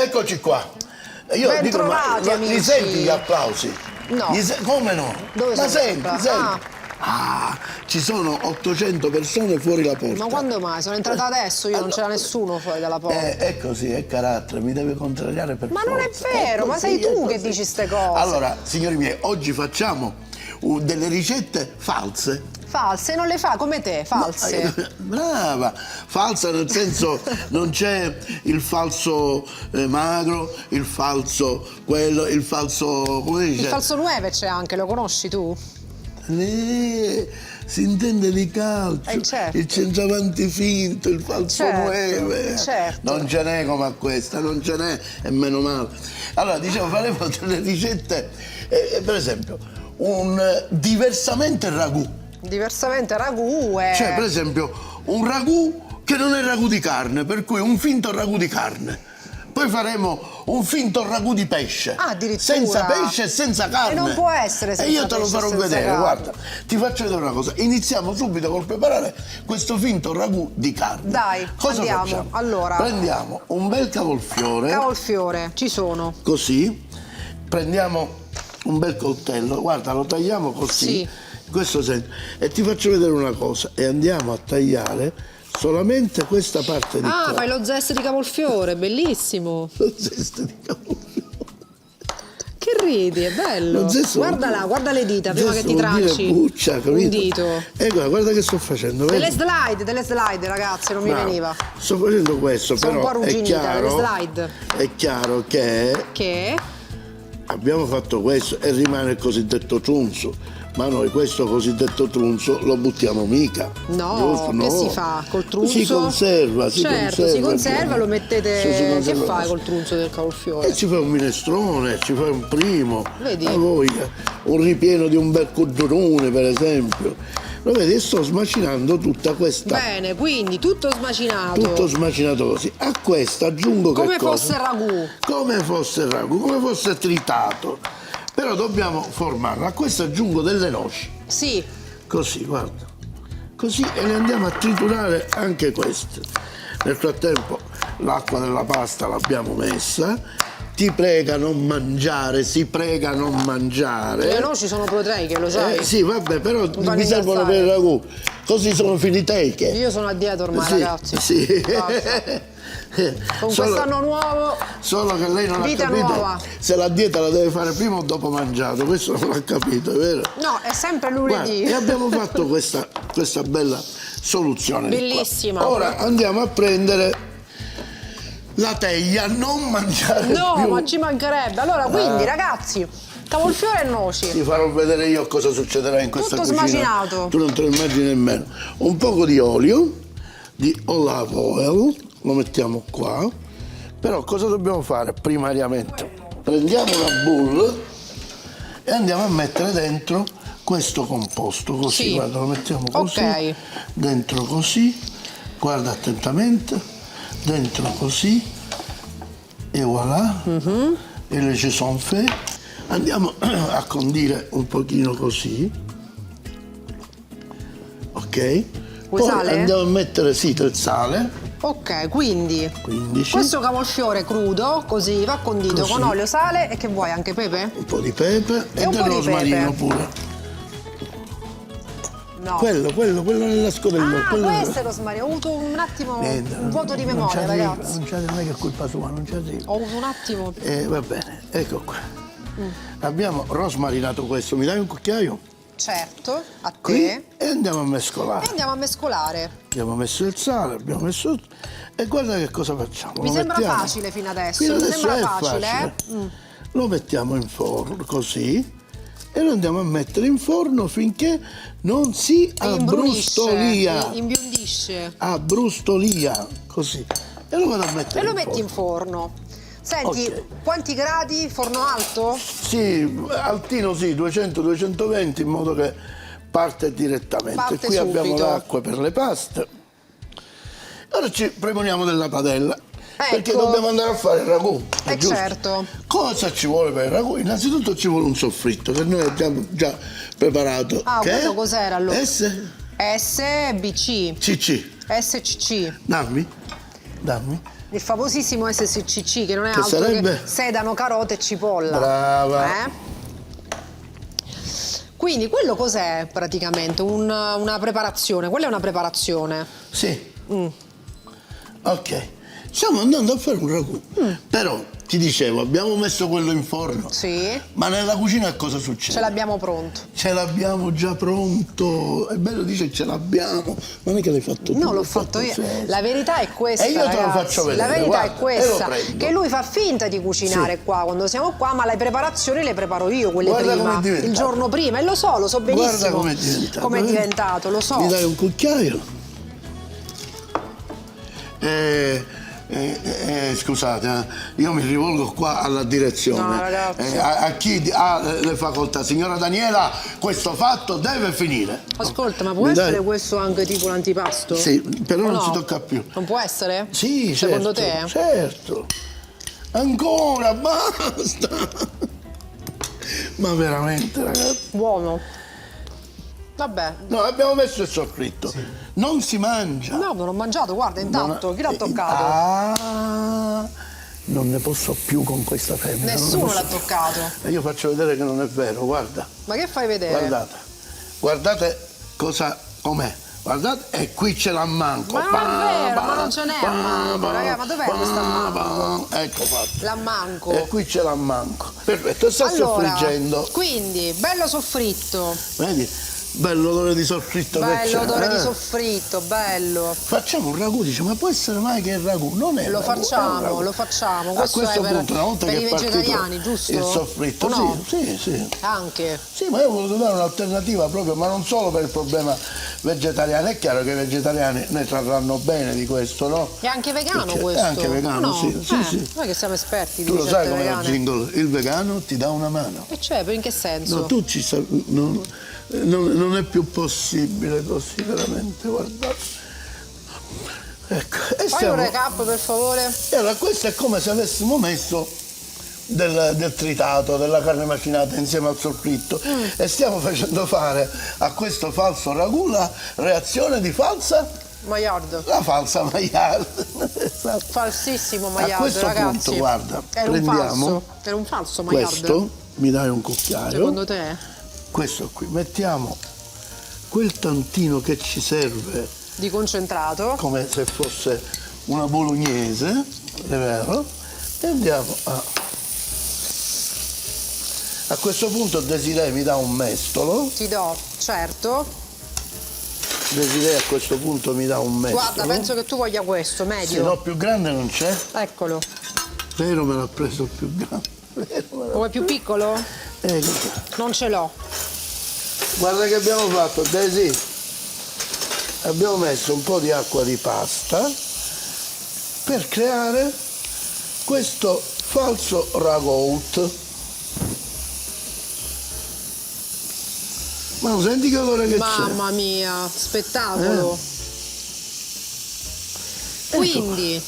Eccoci qua. Io Ben dico, trovati, li amici. senti gli applausi? No. Come no? Dove Ma sono? senti. Ci sono 800 persone fuori la porta. Ma quando mai? Sono entrata adesso, io non c'era nessuno fuori dalla porta. È così, è carattere, mi deve contrariare per Ma forza. non è vero, ma sei tu che dici ste cose. Allora, signori miei, oggi facciamo delle ricette false. False, non le fa come te, false. Brava, falsa nel senso non c'è il falso magro, il falso quello, il falso, come dice? Il falso 9 c'è anche, lo conosci tu? Si intende di calcio, certo. Il centravanti finto, il falso Certo, 9. certo. Non ce n'è come a questa, non ce n'è, e meno male. Allora, diciamo, faremo delle ricette, per esempio, un diversamente ragù. Diversamente ragù è... Cioè, per esempio, un ragù che non è ragù di carne, per cui un finto ragù di carne. Poi faremo un finto ragù di pesce. Ah, addirittura. Senza pesce e senza carne. E non può essere senza E io te lo pesce e farò senza vedere, carne. guarda. Ti faccio vedere una cosa. Iniziamo subito col preparare questo finto ragù di carne. Dai, cosa andiamo. facciamo? Allora. Prendiamo un bel cavolfiore. Cavolfiore, ci sono. Così. Prendiamo un bel coltello. Guarda, lo tagliamo così. Sì. In questo senso. E ti faccio vedere una cosa. E andiamo a tagliare solamente questa parte di qua. Fai lo zest di cavolfiore, bellissimo. Lo zesto di cavolfiore. Che ridi, è bello. Guarda là, guarda le dita prima che ti tranci. Buccia, capito? Un dito. Ecco, guarda che sto facendo. Vedi? Delle slide, ragazzi, non mi Bravo. veniva. Sto facendo questo, Sono un po' però è arrugginita, chiaro, le slide. è chiaro che abbiamo fatto questo e rimane il cosiddetto trunzo. Ma noi questo cosiddetto trunzo lo buttiamo mica. No, giusto? che si fa? Col trunzo? Si conserva, certo, si conserva, lo mettete... Sì, si Che conserva fai così. col trunzo del cavolfiore? E ci fai un minestrone, ci fai un primo. Vedi? A voglia. Un ripieno di un bel cudrone, per esempio. Lo vedi, e sto smacinando tutta questa. Bene, quindi tutto smacinato. Tutto smacinato così. A questo aggiungo Come che cosa? fosse ragù. Come fosse il ragù, come fosse tritato. Però dobbiamo formarlo. A questo aggiungo delle noci. Sì. Così, guarda. Così, e le andiamo a triturare anche queste. Nel frattempo l'acqua della pasta l'abbiamo messa. Ti prega non mangiare, si prega non mangiare. Le noci sono proteiche, lo sai? Sì, vabbè, però fanno mi servono per il ragù. Così sono finiteiche. Io sono a dieta ormai, Sì, ragazzi. sì. Basta. Con quest'anno nuovo, Solo che lei non ha vita capito nuova. se la dieta la deve fare prima o dopo mangiato, questo non l'ha capito, è vero? No, è sempre Guarda, lunedì. e abbiamo fatto questa bella soluzione. di qua. Bellissima. Ora andiamo a prendere la teglia, non mangiare No, più. ma ci mancherebbe. Allora, quindi, ragazzi, cavolfiore e noci. Ti farò vedere io cosa succederà in questa Tutto cucina. smacinato. Tu non te lo immagini nemmeno. Un poco di olio, di olive oil, lo mettiamo qua. Però cosa dobbiamo fare primariamente? Prendiamo una bowl e andiamo a mettere dentro questo composto, così, Sì. guarda, lo mettiamo così, Ok. dentro così, guarda attentamente, dentro così, e voilà, e le ci sono fatte. Andiamo a condire un pochino così, ok? Vuoi Poi sale? andiamo a mettere, sì, del sale, Ok, quindi 15, questo cavolfiore crudo, così, va condito Così. con olio, sale e che vuoi, anche pepe? un po' di pepe e un del po' di rosmarino pepe. pure. No. Quello nella scodella. Questo è rosmarino. Ho avuto un attimo un vuoto di memoria, ragazzi. Non è che è colpa sua, non ci arriva. Ho avuto un attimo. Va bene, ecco qua. Abbiamo rosmarinato questo, mi dai un cucchiaio? Certo, a Qui te. e andiamo a mescolare. E andiamo a mescolare. Abbiamo messo il sale, abbiamo messo tutto. E guarda che cosa facciamo. Mi Lo sembra mettiamo- facile fino adesso. Fino Mi adesso sembra è facile, Lo mettiamo in forno così e lo andiamo a mettere in forno finché non si abbrustolia. Imbiondisce. Abbrustolia, così. E lo vado a mettere E lo in metti forno. in forno. Senti, Ok. quanti gradi? Forno alto? Sì, altino sì, 200-220 in modo che parte direttamente. Parte Qui abbiamo subito. l'acqua per le paste. Ora ci preponiamo della padella. Perché Ecco. dobbiamo andare a fare il ragù. È giusto? Certo. Cosa ci vuole per il ragù? Innanzitutto ci vuole un soffritto che noi abbiamo già preparato. Ah, che quello è cos'era allora? SCC. SBC. SCC. Dammi. Il famosissimo SSCC, che non è Che altro sarebbe? che sedano, carote e cipolla. Brava. Quindi quello cos'è praticamente? Una preparazione, quella è una preparazione. Sì. Ok. Stiamo andando a fare un ragù. Però, ti dicevo, abbiamo messo quello in forno. Sì. Ma nella cucina cosa succede? Ce l'abbiamo pronto. Ce l'abbiamo già pronto. È bello dire ce l'abbiamo. Non è che l'hai fatto tu. No, l'ho fatto io. sempre. La verità è questa, E io te lo ragazzi. faccio vedere. La verità guarda, è questa, e lo prendo. che lui fa finta di cucinare Sì. qua quando siamo qua, ma le preparazioni le preparo io, quelle Guarda prima, com'è diventato. il giorno prima, e lo so benissimo. Guarda com'è diventato. Com'è diventato, lo so. Mi dai un cucchiaio? Scusate, io mi rivolgo qua alla direzione. No, ragazzi. A chi ha le facoltà. Signora Daniela, questo fatto deve finire. Ascolta, ma può Mi essere dai? questo anche tipo l'antipasto? Sì, però O non no? si tocca più. Non può essere? Sì, Secondo certo, te? certo. Ancora, basta. Ma veramente, ragazzi. Buono. Vabbè. No, abbiamo messo il soffritto. Non si mangia. No, non ho mangiato, guarda, intanto, chi l'ha toccato? Non ne posso più con questa femmina. non ne Nessuno posso l'ha più. toccato. E io faccio vedere che non è vero, guarda. Ma che fai vedere? Guardate cosa com'è. Guardate, e qui ce l'ha manco. Ma non è vero, ma non ce n'è a manco, raga, ma dov'è questa manco? Ecco fatto. La manco. E qui ce l'ha manco. Perfetto, sta Allora, soffriggendo. quindi, bello soffritto. Vedi? Bello odore di soffritto che c'è. Bello odore di soffritto, bello. Facciamo un ragù, dice, ma può essere mai che è il ragù? Non è Lo ragù, è un facciamo, ragù. lo facciamo. A Questo questo è per, punto, una volta per che i è partito vegetariani, giusto? il soffritto, O no? sì. Anche. Sì, ma io ho voluto dare un'alternativa proprio, ma non solo per il problema vegetariano. È chiaro che i vegetariani ne trarranno bene di questo, no? È anche vegano Perché questo? È anche vegano, no? sì. Noi che siamo esperti Tu di lo sai ricette come è il vegane. jingle? Il vegano ti dà una mano. E cioè, in che senso? No, tu ci sai, non è più possibile così, veramente, guardate. Ecco, e Fai un recap, per favore. E allora questo è come se avessimo messo del tritato, della carne macinata insieme al soffritto e stiamo facendo fare a questo falso ragù la reazione di Maillard. la falsa Maillard. Esatto. Falsissimo A Maillard, questo ragazzi. punto, guarda, Era prendiamo un falso Maillard. questo, mi dai un cucchiaio. Secondo te? Questo qui, mettiamo quel tantino che ci serve Di concentrato. come se fosse una bolognese, è vero? E andiamo a questo punto Desiree mi dà un mestolo. Ti do, certo. Desiree a questo punto mi dà un mestolo. Guarda, penso che tu voglia questo, Se medio. no più grande non c'è. Eccolo. Vero, me l'ha preso il più grande. Vuoi più piccolo? Non ce l'ho. Guarda che abbiamo fatto, Desi. Abbiamo messo un po' di acqua di pasta per creare questo falso ragout. Ma non senti che odore che c'è? Mamma mia, spettacolo. Quindi,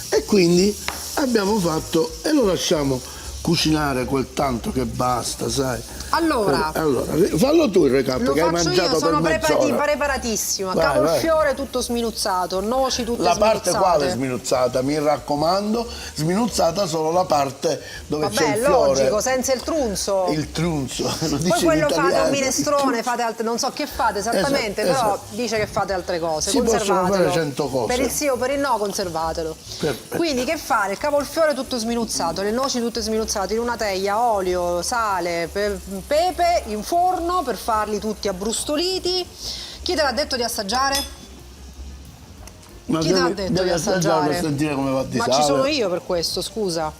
E quindi abbiamo fatto e lo lasciamo cucinare quel tanto che basta, sai? allora, Fallo tu il recap lo che hai faccio mangiato io, sono per mezz'ora. preparatissima. Vai, Cavolfiore tutto sminuzzato, noci tutte La sminuzzate. parte quale sminuzzata, mi raccomando, sminuzzata solo la parte dove c'è Vabbè, il fiore. logico, senza il trunzo. Il trunzo. Lo dice Poi in quello fate italiano. un minestrone, fate altre, non so che fate esattamente, Esatto, però esatto. dice che fate altre cose. Si possono Conservatelo. fare 100 cose. Per il sì o per il no, conservatelo. Perfetto. Quindi che fare? Il cavolfiore tutto sminuzzato, le noci tutte sminuzzate in una teglia, olio, sale, pepe in forno per farli tutti abbrustoliti. Chi te l'ha detto di assaggiare? Ma Chi te l'ha devi- detto devi di assaggiare? per sentire come va di Ma sale. ci sono io per questo, scusa.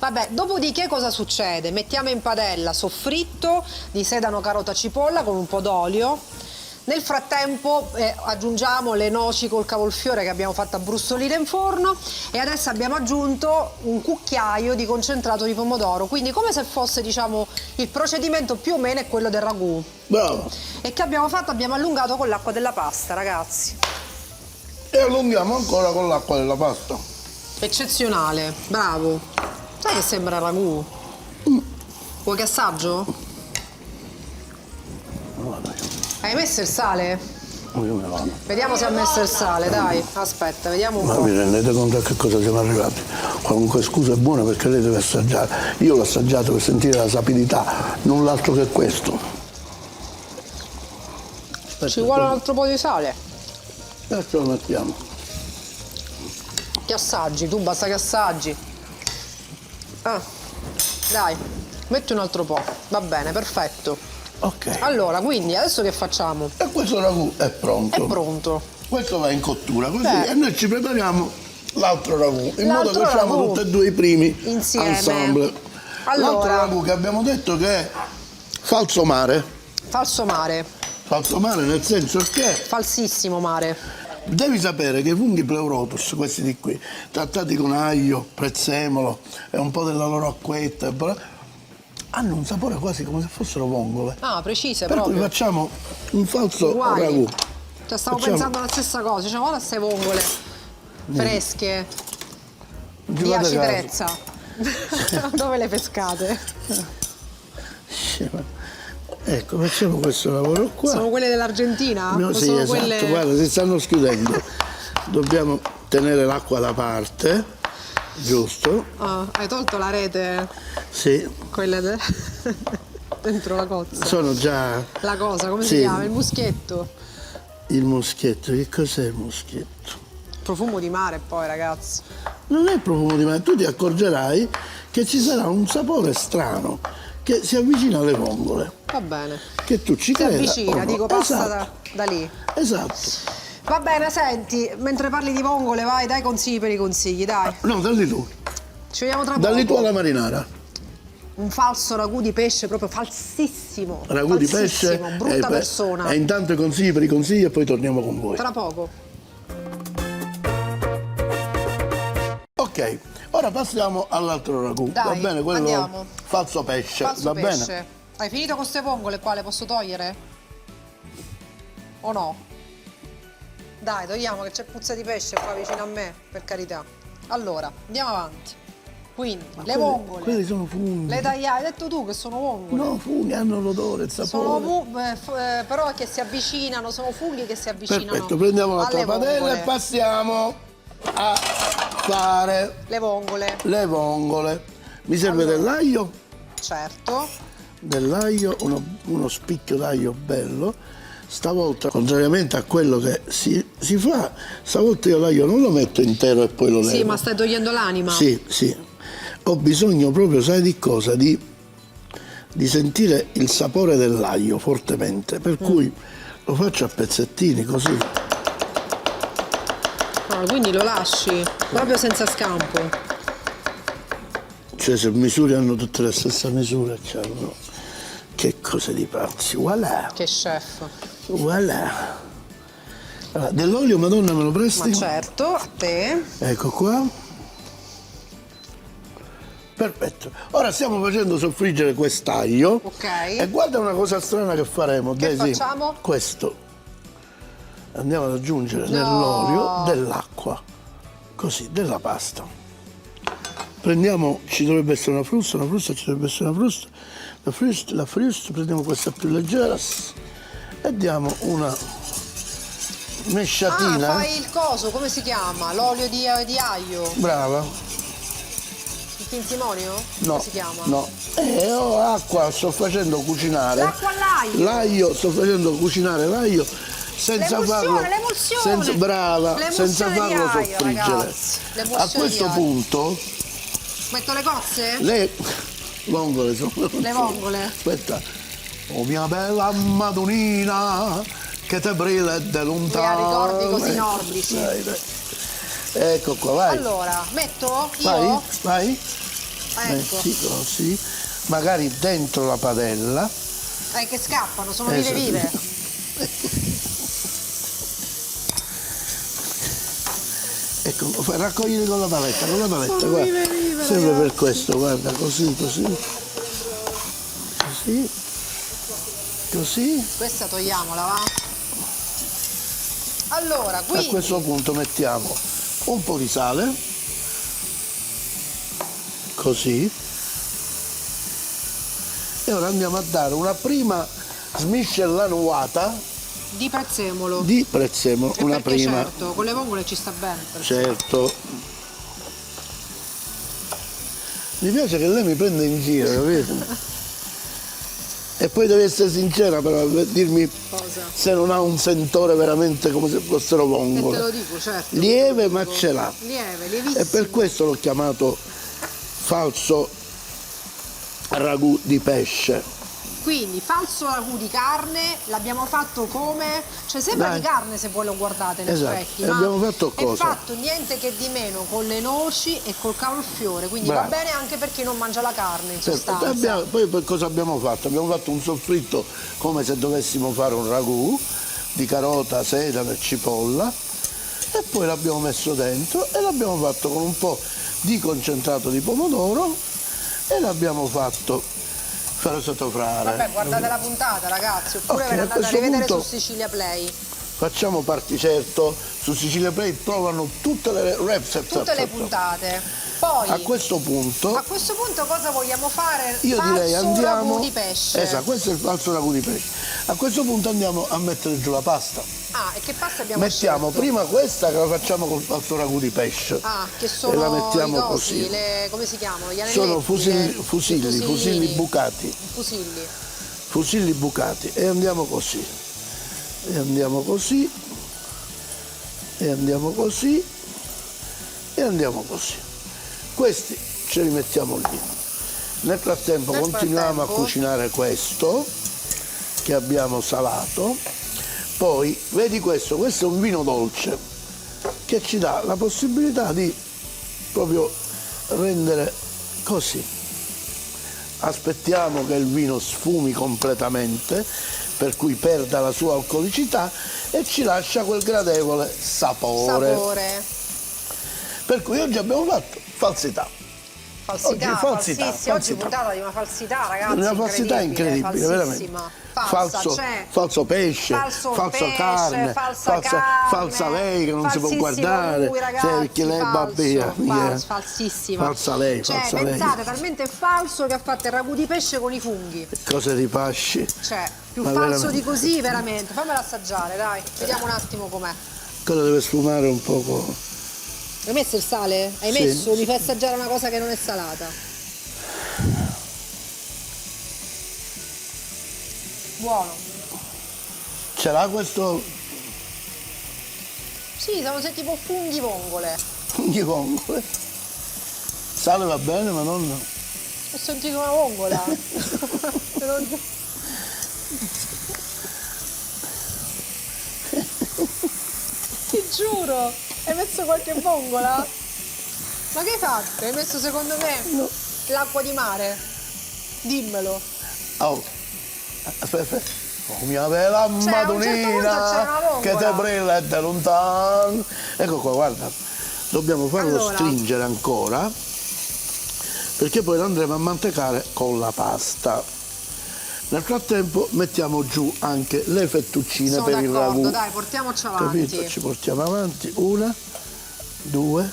Vabbè, dopodiché cosa succede? Mettiamo in padella soffritto di sedano, carota, cipolla con un po' d'olio. Nel frattempo aggiungiamo le noci col cavolfiore che abbiamo fatto abbrustolire in forno e adesso abbiamo aggiunto un cucchiaio di concentrato di pomodoro, quindi come se fosse, diciamo, il procedimento più o meno è quello del ragù. Bravo. E che abbiamo fatto? Abbiamo allungato con l'acqua della pasta, ragazzi. E allunghiamo ancora con l'acqua della pasta. Eccezionale, bravo. Sai che sembra ragù? Vuoi che assaggio? Hai messo il sale? Come vanno? Vediamo se ha messo il sale, dai. Aspetta, vediamo un Ma po'. vi rendete conto a che cosa siamo arrivati? Qualunque scusa è buona perché lei deve assaggiare. Io l'ho assaggiato per sentire la sapidità, null'altro che questo. Ci vuole un altro po' di sale. Adesso lo mettiamo. Che assaggi, tu basta che assaggi. Ah, dai, metti un altro po'. Va bene, perfetto. Ok. Allora, quindi adesso che facciamo? E questo ragù è pronto. È pronto. Questo va in cottura così Beh. e noi ci prepariamo l'altro ragù, in modo L'altro che facciamo ragù. tutti e due i primi Insieme. ensemble. Allora. L'altro ragù che abbiamo detto che è falso mare. Falso mare. Falso mare nel senso che Falsissimo mare. devi sapere che i funghi pleurotus, questi di qui, trattati con aglio, prezzemolo e un po' della loro acquetta, hanno un sapore quasi come se fossero vongole. Ah, precise Per cui proprio. facciamo un falso Uguali. ragù. Cioè, stavo Facciamo- pensando alla stessa cosa. Diciamo, guarda queste vongole fresche Ci di fate acitrezza. Dove le pescate? caso. Ecco, facciamo questo lavoro qua. Sono quelle dell'Argentina? No, O sì, sono esatto, quelle... guarda, si stanno schiudendo. Dobbiamo tenere l'acqua da parte, giusto? Ah, hai tolto la rete? Sì, Quelle dentro la cozza. sono già La cosa, come Sì. si chiama? Il muschietto. il muschietto. Che cos'è il muschietto? Profumo di mare poi, ragazzi. Non è profumo di mare, tu ti accorgerai che ci sarà un sapore strano che si avvicina alle vongole. Va bene. Che tu ci Si creda avvicina, o no. dico, passa Esatto, da lì. esatto. Va bene, senti, mentre parli di vongole, vai, dai consigli per i consigli, dai. No, dalli tu. Ci vediamo tra Dalli tu poco. alla marinara. Un falso ragù di pesce, proprio falsissimo. Ragù di pesce. Falsissimo, brutta persona. E intanto i consigli per i consigli e poi torniamo con voi. Tra poco. Ok, ora passiamo all'altro ragù. Dai, Va bene, quello andiamo. falso pesce. Falso va pesce. bene? Hai finito con queste vongole qua? Le posso togliere? O no? Dai, togliamo che c'è puzza di pesce qua vicino a me, per carità. Allora, andiamo avanti. Quindi, le vongole. Quelli sono funghi. Le tagliai, hai detto tu che sono vongole. No, funghi hanno l'odore, il Sono sapore. però che si avvicinano, sono funghi che si avvicinano. Perfetto, prendiamo l'altra alle padella vongole. e passiamo a fare Le vongole, le vongole. Mi serve Allora. dell'aglio, certo. uno spicchio d'aglio bello. Stavolta, contrariamente a quello che si fa, stavolta io l'aglio non lo metto intero e poi lo levo. Sì, ma stai togliendo l'anima. Sì, sì. Ho bisogno proprio, sai di cosa? Di sentire il sapore dell'aglio fortemente, per cui lo faccio a pezzettini così. Ah, quindi lo lasci proprio senza scampo. Cioè se misure hanno tutte la stessa misura, c'hanno. Che cose di pazzi, voilà, Che chef. voilà. Allora, dell'olio, Madonna, me lo presti? Ma certo, a te. Ecco qua. Perfetto. Ora stiamo facendo soffriggere quest'aglio. Ok. E guarda una cosa strana che faremo, Che Daisy. facciamo? Questo. Andiamo ad aggiungere No. nell'olio dell'acqua. Così, della pasta. Prendiamo, ci dovrebbe essere una frusta, ci dovrebbe essere una frusta. La frusta, prendiamo questa più leggera e diamo una mesciatina. Ah, fai il coso, come si chiama? L'olio di aglio? Brava. Il pinzimonio? No, Come si chiama? no. Ho acqua, sto facendo cucinare. L'acqua all'aglio. L'aglio, sto facendo cucinare l'aglio senza farlo. L'emulsione. Brava, L'emulsione senza di farlo aglio, soffriggere. ragazzi. L'emulsione A questo di aglio. punto Metto le cozze? le vongole sono. Le vongole. Aspetta. Oh mia bella Madonnina, che te brilla da lontano. ricordi così nordici. Dai. Ecco qua, vai. Allora, metto io? Vai. Ecco. Metti così, magari dentro la padella. Che scappano, sono Esatto. vive. Ecco, raccoglili con la paletta, guarda. vive, Sempre per questo, guarda, così. Questa togliamola, va? Allora, A quindi questo punto mettiamo un po' di sale, così. E ora andiamo a dare una prima smiscellanuata Di prezzemolo. Di prezzemolo, E una perché prima. certo, con le vongole ci sta bene. Certo. Mi piace che lei mi prende in giro, capito? E poi deve essere sincera però, dirmi Cosa? se non ha un sentore veramente come se fossero E te vongole. lo dico, certo. Lieve ma ce l'ha. Lieve, lievissimo. E per questo l'ho chiamato falso ragù di pesce. Quindi falso ragù di carne, l'abbiamo fatto come? Cioè sembra Dai. di carne se voi lo guardate in Esatto. effetti, E ma abbiamo fatto è cosa? fatto niente che di meno con le noci e col cavolfiore, quindi Bravo. va bene anche per chi non mangia la carne in Certo, sostanza. poi per cosa abbiamo fatto? Abbiamo fatto un soffritto come se dovessimo fare un ragù di carota, sedano e cipolla e poi l'abbiamo messo dentro e l'abbiamo fatto con un po' di concentrato di pomodoro e l'abbiamo fatto fare sottofrare. Vabbè, guardate la puntata ragazzi, oppure Ok, ve ne a andate a questo rivedere punto- su Sicilia Play. Facciamo parti, certo, su Sicilia Play trovano tutte le recept. Tutte le puntate. Poi A questo punto cosa vogliamo fare? io direi Falso andiamo. ragù di pesce. Esatto, questo è il falso ragù di pesce. A questo punto andiamo a mettere giù la pasta. Ah, e che pasta abbiamo Mettiamo scelto? prima questa che la facciamo col falso ragù di pesce. Ah, che sono e la mettiamo i cosi, così. come si chiamano? Gli anelletti? Sono fusilli, i fusilli bucati. Fusilli. Fusilli bucati. E andiamo così. E andiamo così. E andiamo così. E andiamo così. Questi ce li mettiamo lì. Nel frattempo Nel continuiamo a frattempo? cucinare questo che abbiamo salato. Poi, vedi questo è un vino dolce che ci dà la possibilità di proprio rendere così. Aspettiamo che il vino sfumi completamente, per cui perda la sua alcolicità e ci lascia quel gradevole sapore. Per cui oggi abbiamo fatto falsità. Falsità, Oggi falsità, falsissima. Oggi falsità. puntata di una falsità, ragazzi. Una falsità incredibile, veramente. falsissima. Falsa, cioè, falso pesce, falso falsa pesce, carne, falsa carne, falsa lei che non si può falsissimo guardare, lui, ragazzi, perché lei è babbia, falsissima. falsa lei, Cioè, falsa lei. pensate, talmente falso che ha fatto il ragù di pesce con i funghi. Cose di pasci. Cioè, più Ma falso veramente. di così, veramente. Fammela assaggiare, dai. Vediamo un attimo com'è. Cosa deve sfumare un poco. Hai messo il sale? Hai Sì. messo? Mi fai assaggiare una cosa che non è salata. Buono. Ce l'ha questo Sì, sono tipo funghi vongole. funghi vongole? Sale va bene, ma non. Ho sentito una vongola. Ti giuro, hai messo qualche vongola? Ma che hai fatto? Hai messo secondo me No. l'acqua di mare? Dimmelo. Oh. Aspetta. Oh mia bella a un certo punto c'era una Madonnina vongola. che te brilla da lontano. Ecco qua, guarda. Dobbiamo farlo Allora. stringere ancora perché poi lo andremo a mantecare con la pasta. Nel frattempo mettiamo giù anche le fettuccine Sono per il d'accordo, ragù. dai, portiamoci Capito? avanti. Ci portiamo avanti. Una, due.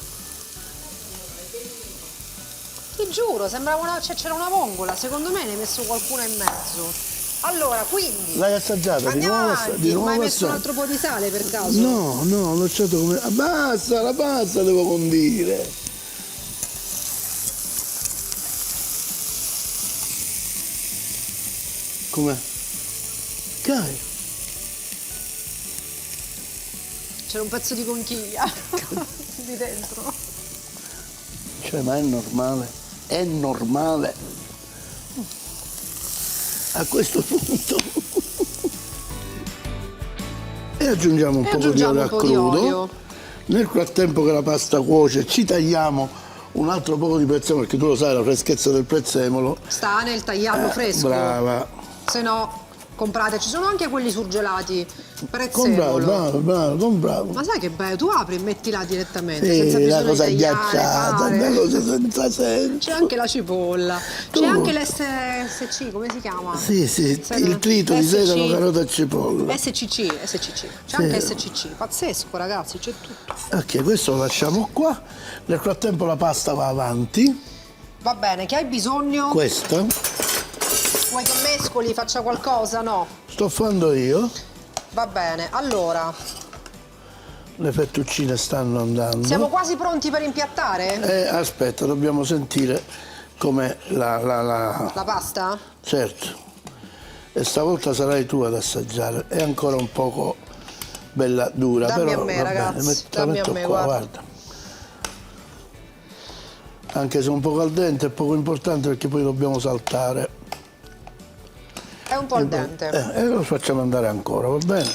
Ti giuro, sembrava c'era una vongola, secondo me ne hai messo qualcuna in mezzo. Allora, quindi L'hai assaggiata? andiamo di avanti, nuovo ma hai messo un assaggia. altro po' di sale per caso? No, ho lasciato come. Ah, basta, la pasta devo condire. Com'è? Dai, C'era un pezzo di conchiglia di dentro. cioè, ma è normale? È normale? A questo punto. E aggiungiamo un E po' di aggiungiamo olio un a po' di crudo. olio. Nel frattempo che la pasta cuoce ci tagliamo un altro po' di prezzemolo, perché tu lo sai la freschezza del prezzemolo. Sta nel tagliarlo fresco. Brava. Se no, comprate, ci sono anche quelli surgelati. Compravo, Prezzemolo. bravo, compravo. Ma sai che bello, tu apri e metti là direttamente, Sì, senza la bisogno cosa di tagliare, ghiacciata, fare. una cosa senza senso. C'è anche la cipolla, Tu- c'è anche l'SC, come si chiama? Sì, Se il no- trito di SC. sedano, carota e cipolla. SCC, c'è anche SCC, pazzesco ragazzi, c'è tutto. Ok, questo lo lasciamo qua. Nel frattempo la pasta va avanti. Va bene, che hai bisogno? Questa Vuoi che mescoli, faccia qualcosa? No. sto facendo io. Va bene, allora, Le fettuccine stanno andando. siamo quasi pronti per impiattare? Aspetta, dobbiamo sentire com'è La pasta? Certo. E stavolta sarai tu ad assaggiare. È ancora un poco bella dura, Dammi però a me, va bene, ragazzi, te la dammi a metto me, qua, guarda. Anche se un po' al dente è poco importante perché poi dobbiamo saltare. È un po' al dente. E lo facciamo andare ancora, va bene?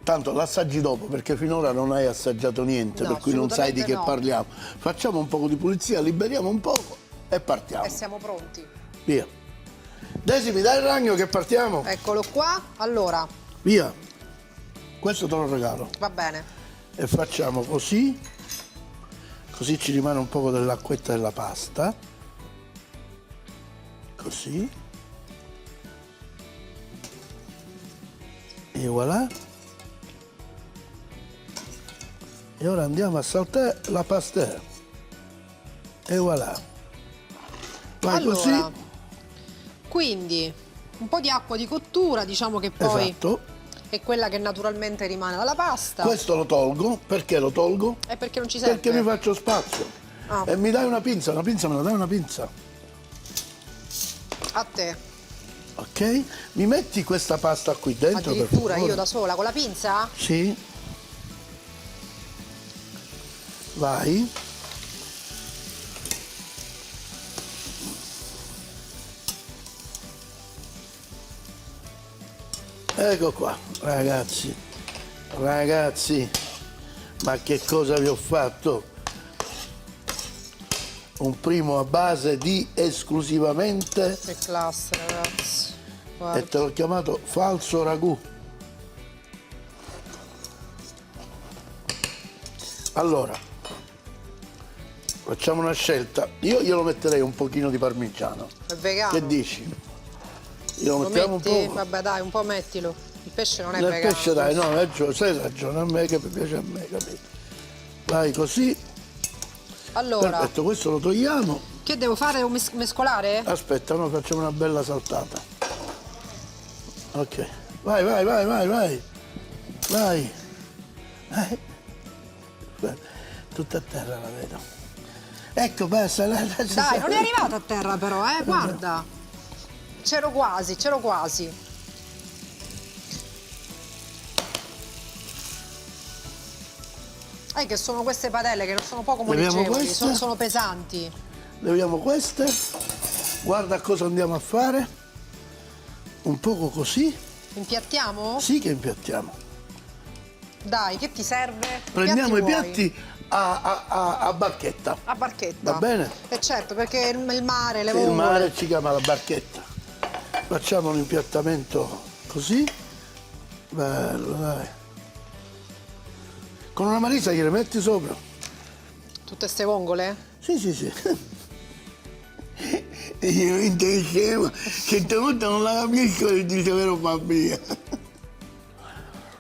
Tanto l'assaggi dopo perché finora non hai assaggiato niente, No, per cui non sai di che assolutamente no. parliamo. Facciamo un po' di pulizia, liberiamo un poco e partiamo. E siamo pronti. Via. Desi, mi dai il ragno che partiamo? Eccolo qua. Allora, Via. Questo te lo regalo. va bene. E facciamo così. Così ci rimane un po' dell'acquetta della pasta. Così. E voilà. E ora andiamo a saltare la pasta. E voilà. Vai Allora, così. quindi un po' di acqua di cottura, diciamo che poi Esatto. è quella che naturalmente rimane dalla pasta. Questo lo tolgo. Perché lo tolgo? È perché non ci serve. Perché mi faccio spazio. Ah. E mi dai una pinza me la dai una pinza. A te. Ok? Mi metti questa pasta qui dentro, per Addirittura favore? io da sola, con la pinza? Sì. Vai. Ecco qua, ragazzi. Ragazzi, ma che cosa vi ho fatto? Un primo a base di esclusivamente, Che classe, ragazzi. Guarda. e te l'ho chiamato falso ragù. Allora, facciamo una scelta. Io glielo metterei un pochino di parmigiano. È vegano. Che dici? Glielo Lo mettiamo metti? un po'. Vabbè, dai, un po' mettilo. Il pesce non è Nel vegano. pesce dai, no, hai ragione, a me che mi piace a me, capito? Vai così. Allora, Perfetto, questo lo togliamo. che devo fare? Un mescolare? Aspetta, no, facciamo una bella saltata. Ok. Vai, vai, vai, vai, vai. Vai. Tutta a terra la vedo. Ecco, basta. Dai, non è arrivata a terra però, guarda. C'ero quasi, c'ero quasi. Che sono queste padelle che non sono poco Leviamo maneggevoli, queste? sono pesanti. Leviamo queste. Guarda cosa andiamo a fare. Un poco così. Impiattiamo? Sì che impiattiamo. Dai, che ti serve? Che Prendiamo i vuoi? piatti a barchetta. A barchetta. Va bene? Certo, perché il mare, le Il vongole. mare ci chiama la barchetta. Facciamo un impiattamento così. Bello, dai. Con una marisa gliele metti sopra. Tutte ste vongole? Sì, sì, sì. E io mi scema, certe volte non la capisco e dice vero Fabio.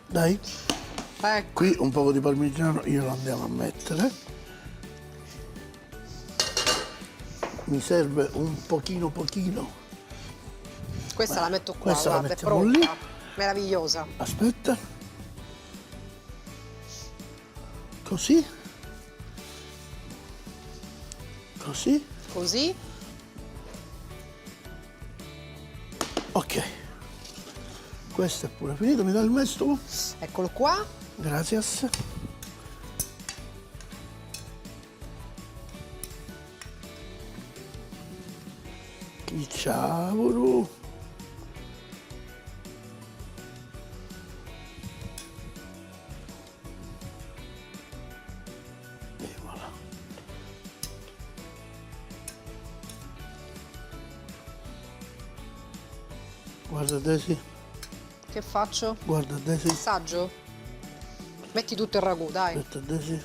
Dai, Ecco. qui un po' di parmigiano io lo andiamo a mettere. Mi serve un pochino. Questa la metto qua, Questa la guarda, è mettiamo pronta. lì. Meravigliosa. Aspetta. Così. Così. Così. Ok. Questo è pure finito. Mi dai il mestolo? Eccolo qua. Gracias. Cavolo. E voilà. Guarda Desi, Che faccio? guarda Desi, Assaggio? Metti tutto il ragù, dai. aspetta Desi.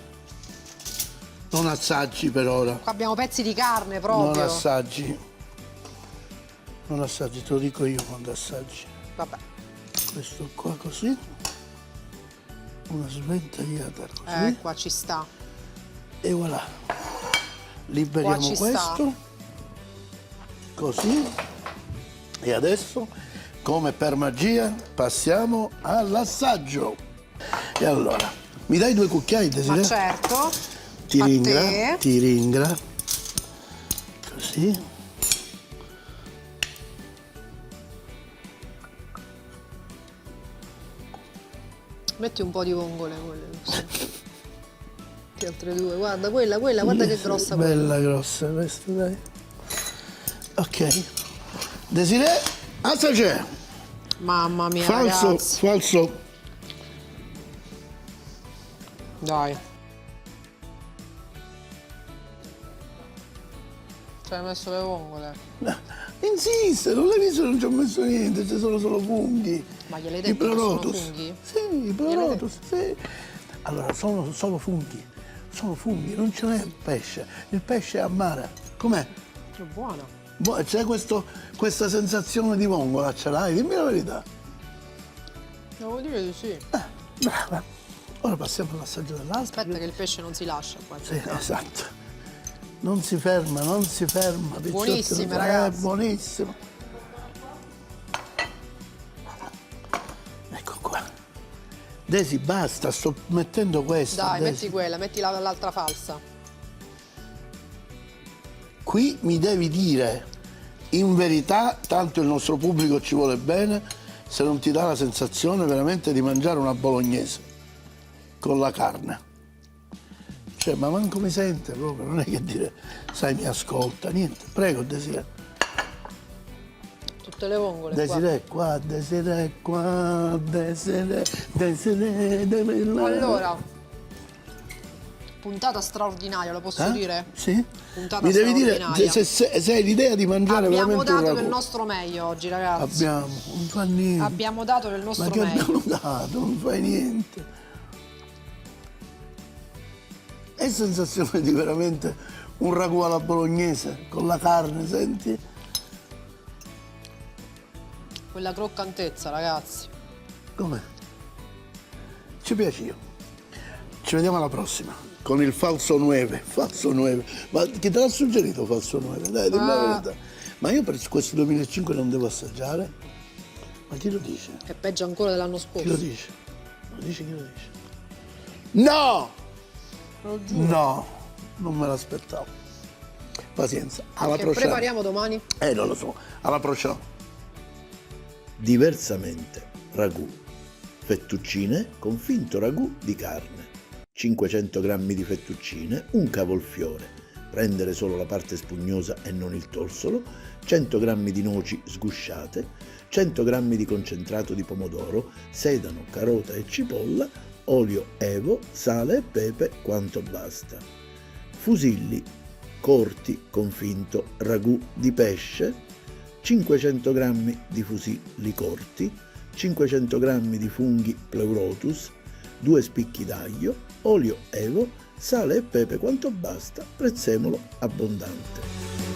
Non assaggi per ora. Qua abbiamo pezzi di carne Non proprio. assaggi. Non assaggi, te lo dico io quando assaggi. Vabbè. Questo qua così. Una sventagliata così. Qua ci sta. E voilà. Liberiamo Qua ci questo. Così. E adesso come per magia, passiamo all'assaggio. E allora, mi dai 2 cucchiai, Ma Desiree? certo. Ti a ringra, te. ti ringra. Così. Metti un po' di vongole quelle. Che altre 2, guarda quella, guarda che grossa quella. Bella grossa questa, dai. Ok. Desiree, assaggia. Mamma mia, Falso, ragazzi. falso. Dai. Ci hai messo le vongole? Insiste, non l'hai visto, non ci ho messo niente, ci sono solo funghi. Ma gliel'hai I detto che sono pleurotus. funghi? Sì, i pleurotus, sì. Allora, sono solo funghi. Sono funghi, non ce n'è il pesce. Il pesce è a mare. Com'è? È buona. C'è questa sensazione di vongola, ce l'hai? Dimmi la verità. Devo dire di sì. Brava. Ora passiamo all'assaggio dell'altro. Aspetta che il pesce non si lascia qua. Sì, esatto. Non si ferma, non si ferma. Picciotti, Buonissime, ragazzi. Buonissimo. Ecco qua. Desi, basta, sto mettendo questa. Dai, Desi. metti quella, metti l'altra falsa. Qui mi devi dire, in verità, tanto il nostro pubblico ci vuole bene, se non ti dà la sensazione veramente di mangiare una bolognese con la carne. Cioè, ma manco mi sente proprio, non è che dire, sai, mi ascolta, niente. Prego, Desiree. Tutte le vongole Desiree qua, Desiree qua, Desiree, Allora, puntata straordinaria, lo posso dire? Sì? Puntata Mi devi dire straordinaria. se hai l'idea di mangiare Abbiamo veramente un dato ragù. del nostro meglio oggi, ragazzi. Abbiamo, non fa niente. Abbiamo dato del Ma nostro che meglio. abbiamo dato? Non fai niente. È sensazione di veramente un ragù alla bolognese con la carne, senti? Quella croccantezza, ragazzi. Com'è? Ci piace io. Ci vediamo alla prossima con il falso 9. Falso 9. Ma chi te l'ha suggerito falso 9? Dai, dimmi la verità. Ma io per questo 2005 non devo assaggiare? Ma chi lo dice? È peggio ancora dell'anno Chi lo scorso. dice? Lo dice chi lo dice? No! No, non me l'aspettavo. Pazienza, alla Che prossima. prepariamo domani? Non lo so, alla prossima. Diversamente ragù. Fettuccine con finto ragù di carne. 500 g di fettuccine, un cavolfiore, prendere solo la parte spugnosa e non il torsolo, 100 g di noci sgusciate, 100 g di concentrato di pomodoro, sedano, carota e cipolla, olio evo, sale e pepe quanto basta. Fusilli corti con finto ragù di pesce, 500 g di fusilli corti, 500 g di funghi pleurotus, 2 spicchi d'aglio, olio evo, sale e pepe quanto basta, prezzemolo abbondante.